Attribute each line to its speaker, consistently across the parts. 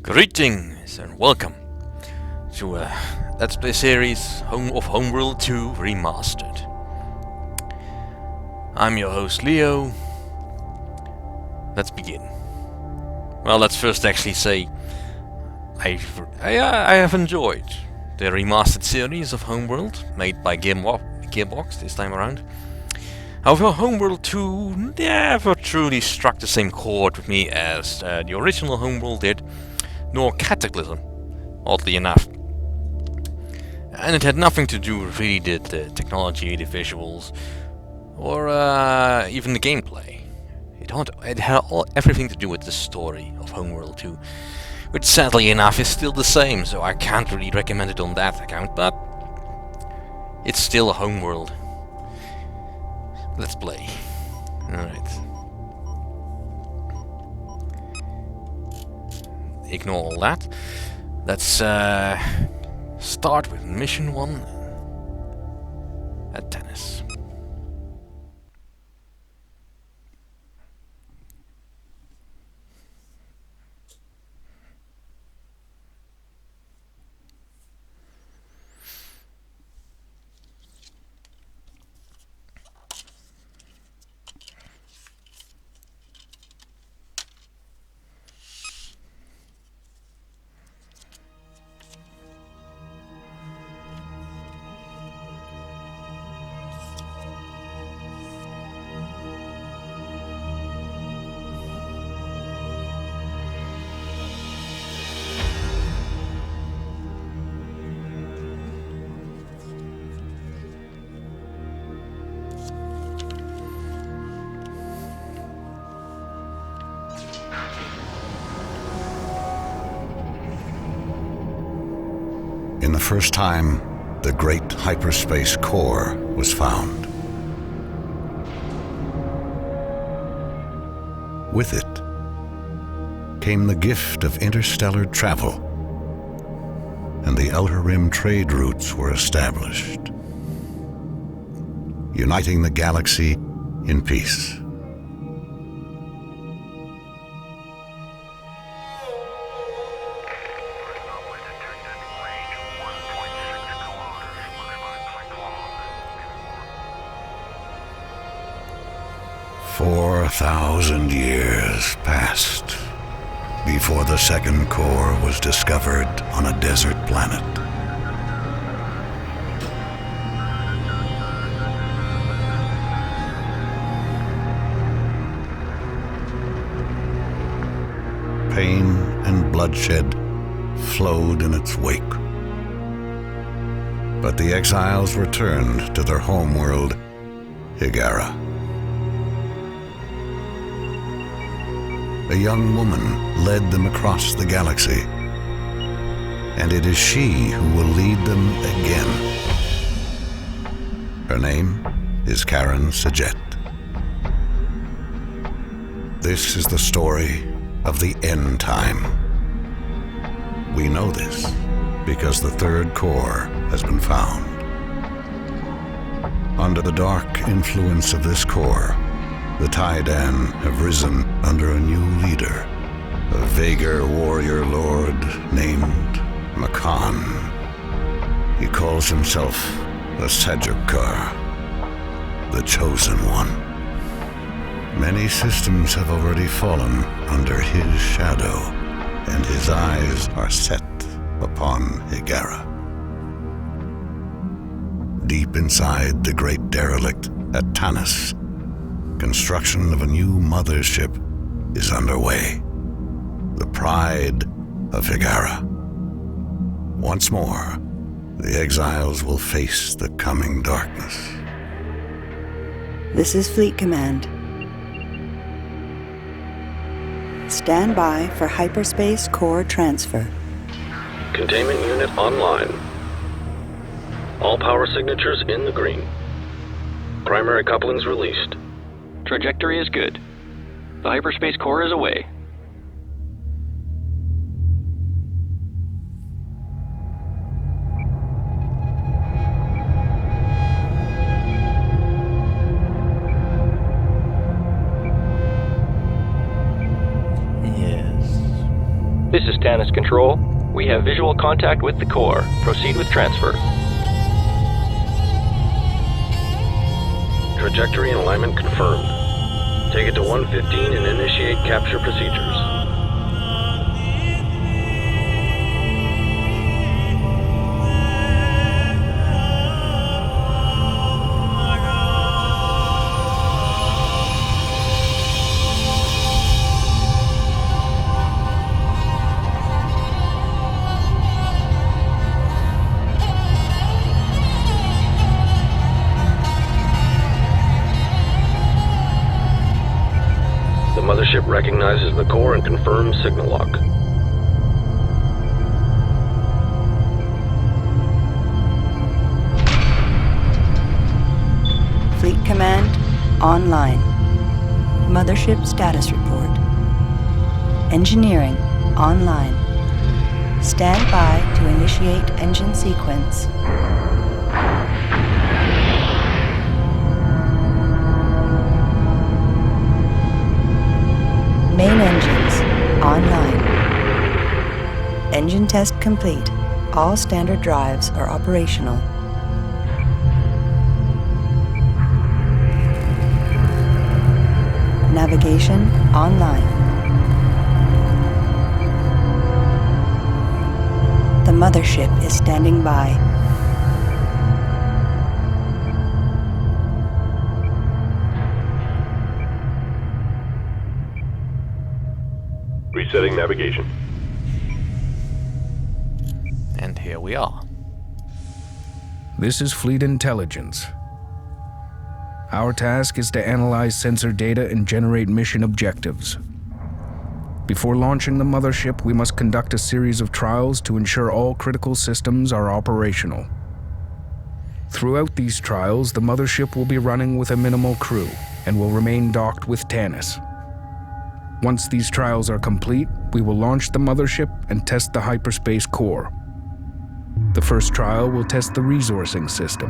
Speaker 1: Greetings and welcome to Let's Play series of Homeworld 2 Remastered. I'm your host Leo. Let's begin. Well, let's first actually say I have enjoyed the remastered series of Homeworld made by GEARBOX this time around. However, Homeworld 2 never truly struck the same chord with me as the original Homeworld did, nor Cataclysm, oddly enough. And it had nothing to do with really the technology, the visuals, or even the gameplay. It had everything to do with the story of Homeworld 2, which sadly enough is still the same, so I can't really recommend it on that account, but it's still a Homeworld. Let's play. Alright. Ignore all that. Let's start with mission 1 at Tanis.
Speaker 2: In the first time, the great hyperspace core was found. With it came the gift of interstellar travel, and the Outer Rim trade routes were established, uniting the galaxy in peace. "4,000 years passed before the second core was discovered on a desert planet. Pain and bloodshed flowed in its wake. But the exiles returned to their homeworld, Hiigara. A young woman led them across the galaxy, and it is she who will lead them again. Her name is Karen Sajuuk. This is the story of the end time. We know this because the third core has been found. Under the dark influence of this core, the Taiidan have risen under a new leader, a Vagar warrior lord named Makan. He calls himself the Sajuuk-Khar, the Chosen One. Many systems have already fallen under his shadow, and his eyes are set upon Hiigara. Deep inside the great derelict at Tanis, construction of a new mothership is underway. The pride of Hiigara. Once more, the exiles will face the coming darkness.
Speaker 3: This is Fleet Command. Stand by for hyperspace core transfer.
Speaker 4: Containment unit online. All power signatures in the green. Primary couplings released.
Speaker 5: Trajectory is good. The hyperspace core is away.
Speaker 1: Yes.
Speaker 5: This This is Tanis Control. We have visual contact with the core. Proceed with transfer.
Speaker 4: Trajectory and alignment confirmed. Take it to 115 and initiate capture procedures. The mothership recognizes the core and confirms signal lock.
Speaker 3: Fleet Command online. Mothership status report. Engineering online. Stand by to initiate engine sequence. Main engines online. Engine test complete. All standard drives are operational. Navigation online. The mothership is standing by.
Speaker 6: Resetting navigation.
Speaker 1: And here we are.
Speaker 7: This is Fleet Intelligence. Our task is to analyze sensor data and generate mission objectives. Before launching the mothership, we must conduct a series of trials to ensure all critical systems are operational. Throughout these trials, the mothership will be running with a minimal crew and will remain docked with Tanis. Once these trials are complete, we will launch the mothership and test the hyperspace core. The first trial will test the resourcing system.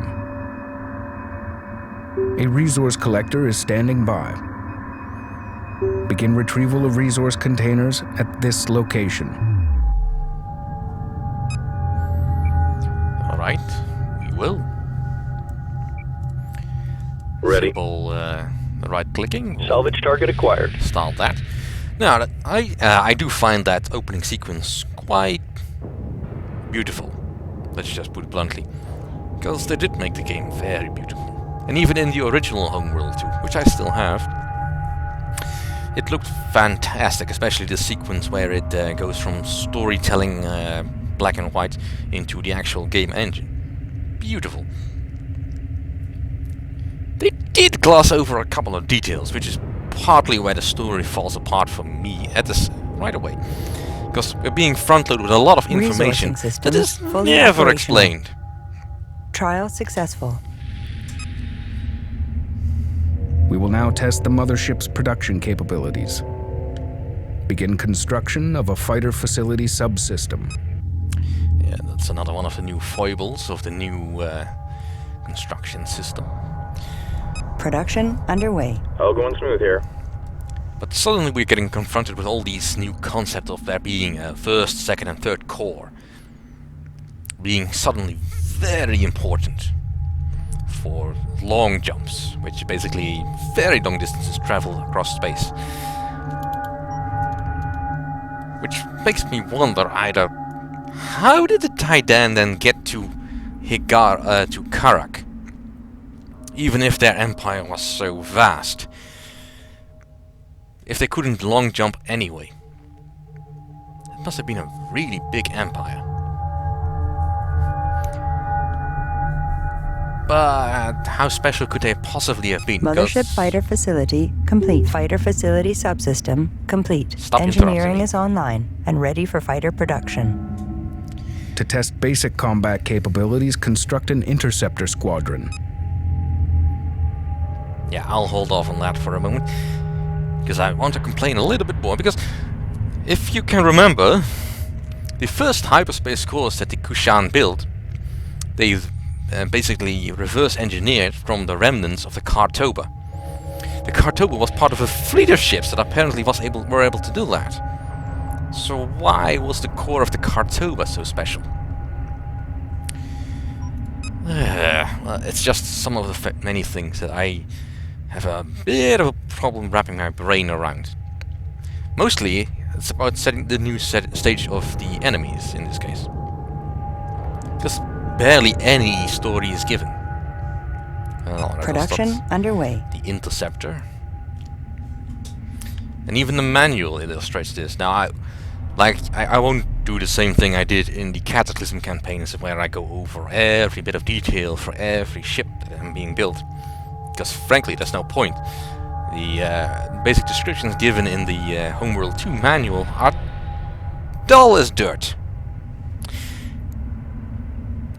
Speaker 7: A resource collector is standing by. Begin retrieval of resource containers at this location.
Speaker 1: All right, we will.
Speaker 4: Ready.
Speaker 1: Simple right-clicking.
Speaker 5: Salvage target acquired.
Speaker 1: Start that. Now, I do find that opening sequence quite beautiful. Let's just put it bluntly, because they did make the game very beautiful. And even in the original Homeworld 2, which I still have, it looked fantastic, especially the sequence where it goes from storytelling black and white into the actual game engine. Beautiful. They did gloss over a couple of details, which is partly where the story falls apart for me at this right away. Because we're being front-loaded with a lot of information that is never explained.
Speaker 3: Trial successful.
Speaker 7: We will now test the mothership's production capabilities. Begin construction of a fighter facility subsystem.
Speaker 1: Yeah, that's another one of the new foibles of the new construction system.
Speaker 3: Production underway.
Speaker 6: All going smooth here.
Speaker 1: But suddenly we're getting confronted with all these new concepts of there being a first, second and third core. Being suddenly very important for long jumps, which basically very long distances travel across space. Which makes me wonder either, how did the Taidan then get to to Karak? Even if their empire was so vast. If they couldn't long jump anyway. It must have been a really big empire. But how special could they possibly have been?
Speaker 3: Mothership fighter facility complete. Fighter facility subsystem complete.
Speaker 1: Stop
Speaker 3: Engineering
Speaker 1: interrupting me.
Speaker 3: is online and ready for fighter production.
Speaker 7: To test basic combat capabilities, construct an interceptor squadron.
Speaker 1: Yeah, I'll hold off on that for a moment, because I want to complain a little bit more, because if you can remember, the first hyperspace cores that the Kushan built, they basically reverse engineered from the remnants of the Kartoba. The Kartoba was part of a fleet of ships that apparently were able to do that. So why was the core of the Kartoba so special? Well, it's just some of the many things that I have a bit of a problem wrapping my brain around. Mostly, it's about setting the new stage of the enemies, in this case. Because barely any story is given.
Speaker 3: Production underway.
Speaker 1: The Interceptor. And even the manual illustrates this. Now, I won't do the same thing I did in the Cataclysm campaigns, where I go over every bit of detail for every ship that I'm being built. Because frankly, there's no point. The basic descriptions given in the Homeworld 2 manual are dull as dirt.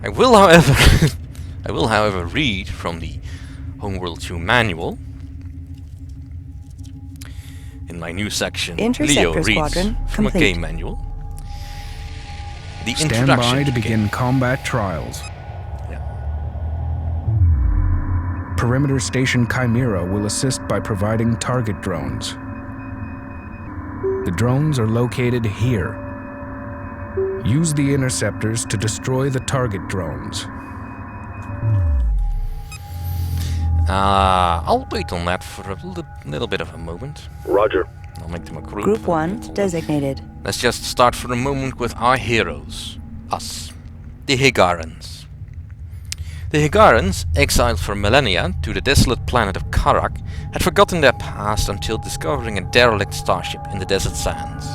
Speaker 1: I will, however, read from the Homeworld 2 manual. In my new section, Leo reads from a game manual. The
Speaker 7: Stand by to begin combat trials.
Speaker 1: Yeah.
Speaker 7: Perimeter Station Chimera will assist by providing target drones. The drones are located here. Use the interceptors to destroy the target drones.
Speaker 1: I'll wait on that for a little bit of a moment.
Speaker 4: Roger.
Speaker 1: I'll make them a group.
Speaker 3: Group 1 designated.
Speaker 1: Let's just start for a moment with our heroes. Us. The Higarans. The Higarans, exiled for millennia to the desolate planet of Karak, had forgotten their past until discovering a derelict starship in the desert sands.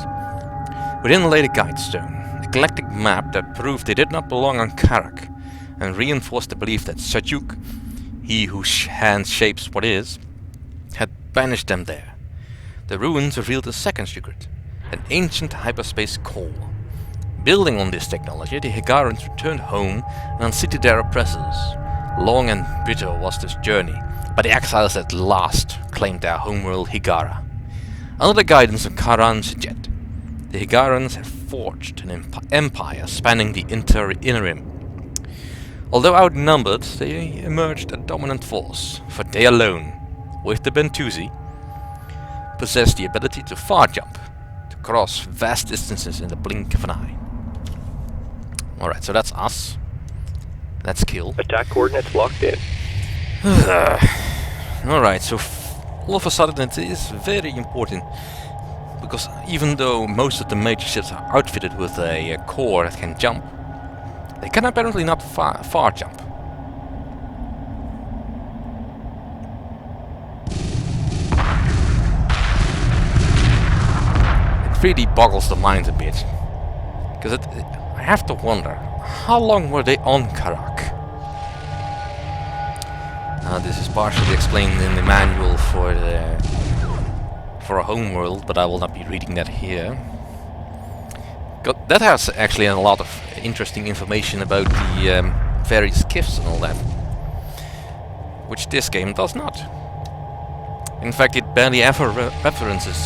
Speaker 1: Within lay the Guidestone, a galactic map that proved they did not belong on Karak, and reinforced the belief that Sajuuk, he whose hand shapes what is, had banished them there. The ruins revealed a second secret, an ancient hyperspace core. Building on this technology, the Higarans returned home and unseated their oppressors. Long and bitter was this journey, but the exiles at last claimed their homeworld Higara. Under the guidance of Karan Sejet, the Higarans have forged an empire spanning the inner rim. Although outnumbered, they emerged a dominant force, for they alone, with the Bentusi, possess the ability to far jump, to cross vast distances in the blink of an eye. Alright, so that's us. That's kill.
Speaker 5: Attack coordinates locked in.
Speaker 1: Alright, so all of a sudden it is very important, because even though most of the major ships are outfitted with a core that can jump, they can apparently not far jump. It really boggles the mind a bit, because I have to wonder, how long were they on Karak? This is partially explained in the manual for a homeworld, but I will not be reading that here. That has actually a lot of interesting information about the various gifts and all that, which this game does not. In fact, it barely ever references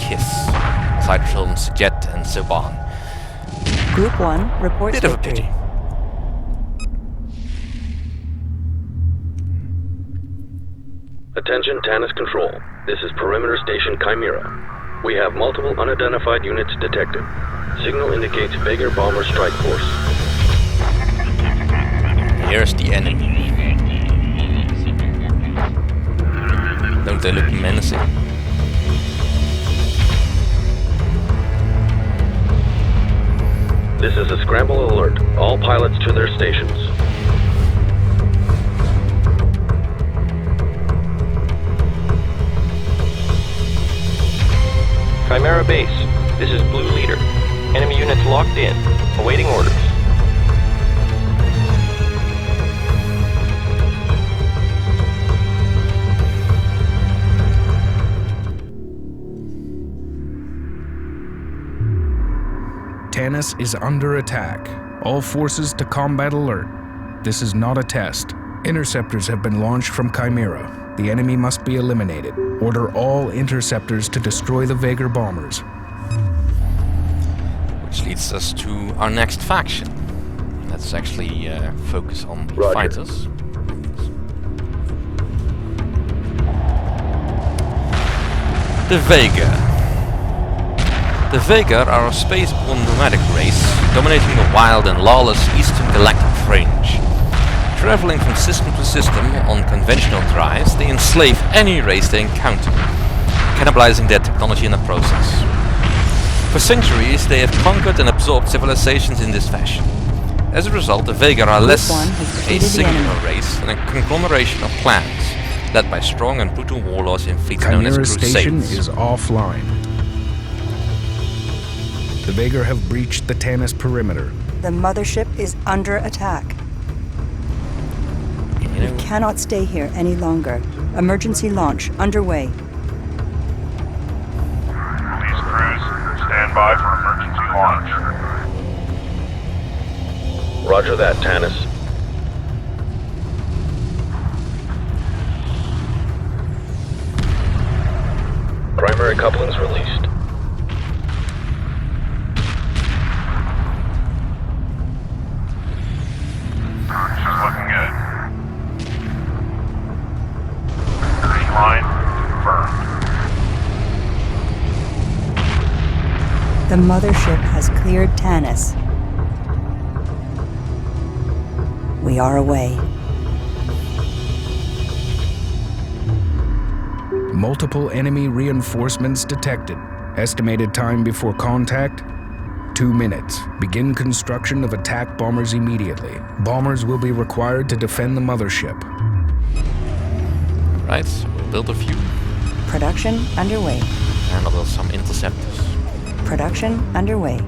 Speaker 1: gifts, aside from Sejet and Soban.
Speaker 3: Group 1 reports
Speaker 1: Bit of a
Speaker 3: victory.
Speaker 1: pity.
Speaker 4: Attention Tanis Control. This is Perimeter Station Chimera. We have multiple unidentified units detected. Signal indicates Vager Bomber Strike Force.
Speaker 1: Here's the enemy. Don't they look menacing?
Speaker 4: This is a scramble alert. All pilots to their stations.
Speaker 5: Chimera base. This is Blue Leader. Enemy units locked in. Awaiting orders.
Speaker 7: Tanis is under attack. All forces to combat alert. This is not a test. Interceptors have been launched from Chimera. The enemy must be eliminated. Order all interceptors to destroy the Vager bombers.
Speaker 1: Which leads us to our next faction. Let's actually focus on the
Speaker 4: Roger.
Speaker 1: fighters. The Vega. The Vega are a space-borne nomadic race, dominating the wild and lawless Eastern Galactic Fringe. Traveling from system to system on conventional drives, they enslave any race they encounter, cannibalizing their technology in the process. For centuries, they have conquered and absorbed civilizations in this fashion. As a result, the Vega are less a singular race than a conglomeration of clans, led by strong and brutal warlords in fleets known as
Speaker 7: Chimera Station
Speaker 1: Crusades.
Speaker 7: is offline. The Vega have breached the Tanis perimeter.
Speaker 3: The mothership is under attack. We cannot stay here any longer. Emergency launch underway.
Speaker 6: These crews, stand by for emergency launch.
Speaker 4: Roger that, Tanis. Primary couplings released.
Speaker 6: She's looking good. Green line confirmed.
Speaker 3: The mothership has cleared Tanis. We are away.
Speaker 7: Multiple enemy reinforcements detected. Estimated time before contact, 2 minutes. Begin construction of attack bombers immediately. Bombers will be required to defend the mothership.
Speaker 1: Right, so we'll build a few
Speaker 3: Production underway.
Speaker 1: and I'll build some interceptors.
Speaker 3: Production underway.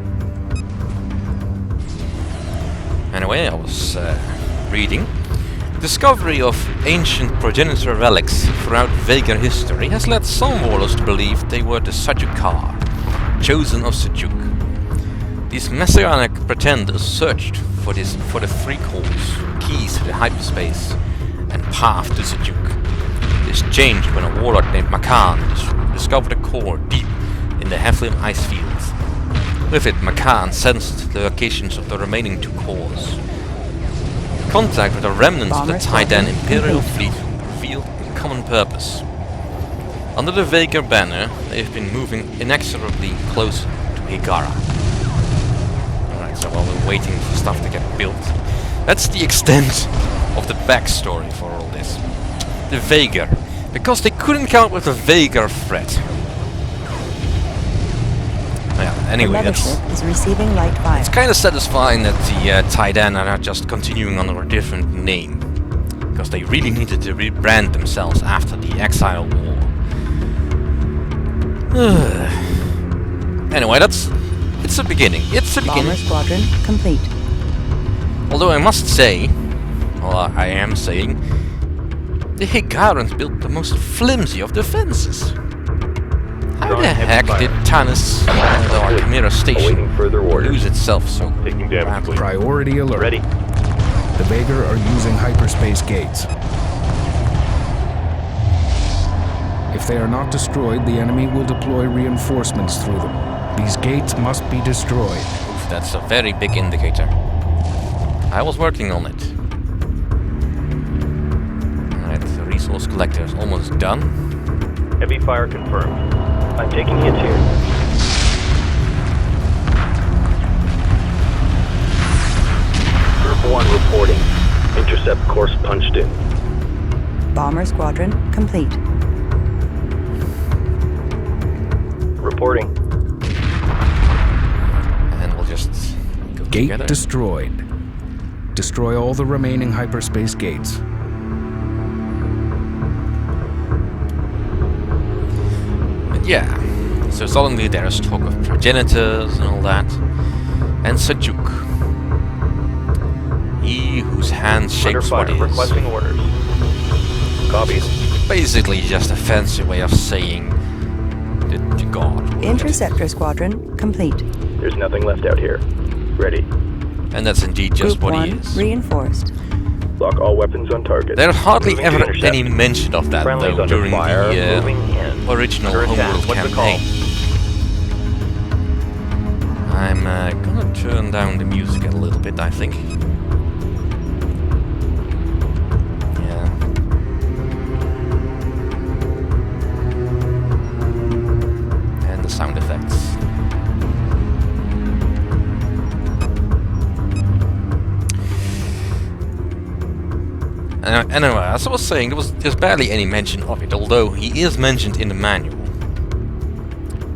Speaker 1: Anyway, I was reading. Discovery of ancient progenitor relics throughout Vega history has led some warlords to believe they were the Sajuuk-Khar, chosen of Sajuuk. These messianic pretenders searched for the three keys to the hyperspace and path to Sajuuk. This changed when a warlord named Makan discovered a core deep in the Heflim ice fields. With it, Makan sensed the locations of the remaining 2 cores. Contact with the remnants of the Titan Imperial fleet revealed a common purpose. Under the Vega banner, they have been moving inexorably closer to Higara. Alright, so while we're waiting for stuff to get built, that's the extent of the backstory for all this. The Vega, because they couldn't count with the Vega threat. Yeah, anyway,
Speaker 3: the mothership is receiving light fire.
Speaker 1: it's kind of satisfying that the Titan are not just continuing under a different name, because they really needed to rebrand themselves after the Exile War. Anyway, it's a beginning. It's a
Speaker 3: Bomber
Speaker 1: beginning.
Speaker 3: squadron complete.
Speaker 1: Although I must say, well, I am saying, the Higarans built the most flimsy of defenses. How the heck did Tanis and our Chimera Station
Speaker 4: Awaiting further orders.
Speaker 1: lose itself so
Speaker 6: Taking damage,
Speaker 1: badly?
Speaker 7: Priority alert.
Speaker 5: Ready.
Speaker 7: The Vega are using hyperspace gates. If they are not destroyed, the enemy will deploy reinforcements through them. These gates must be destroyed.
Speaker 1: Oof, that's a very big indicator. I was working on it. Alright, the resource collector is almost done.
Speaker 5: Heavy fire confirmed. I'm taking hits here.
Speaker 4: Group 1 reporting. Intercept course punched in.
Speaker 3: Bomber squadron complete.
Speaker 5: Reporting.
Speaker 1: And we'll just go
Speaker 7: Gate
Speaker 1: together.
Speaker 7: destroyed. Destroy all the remaining hyperspace gates.
Speaker 1: But yeah, so suddenly there's talk of progenitors and all that. And Sajuuk. He whose hand
Speaker 5: Under
Speaker 1: shapes
Speaker 5: fire.
Speaker 1: what is.
Speaker 5: Requesting orders.
Speaker 4: Copies.
Speaker 1: Basically just a fancy way of saying the god.
Speaker 3: Interceptor squadron complete.
Speaker 4: There's nothing left out here. Ready.
Speaker 1: And that's indeed just
Speaker 3: Group
Speaker 1: what
Speaker 3: 1
Speaker 1: he is.
Speaker 3: reinforced.
Speaker 4: Lock all weapons on target.
Speaker 1: There's hardly
Speaker 5: Moving to
Speaker 1: ever
Speaker 5: intercept.
Speaker 1: any mention of that
Speaker 5: Friendlies
Speaker 1: though
Speaker 5: under
Speaker 1: during
Speaker 5: fire.
Speaker 1: the
Speaker 5: Moving in.
Speaker 1: original
Speaker 5: Under attack.
Speaker 1: Homeworld
Speaker 5: What's the call?
Speaker 1: campaign. I'm gonna turn down the music a little bit, I think. Yeah. And the sound effects. Anyway, as I was saying, there's barely any mention of it, although he is mentioned in the manual.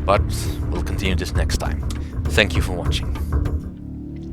Speaker 1: But we'll continue this next time. Thank you for watching.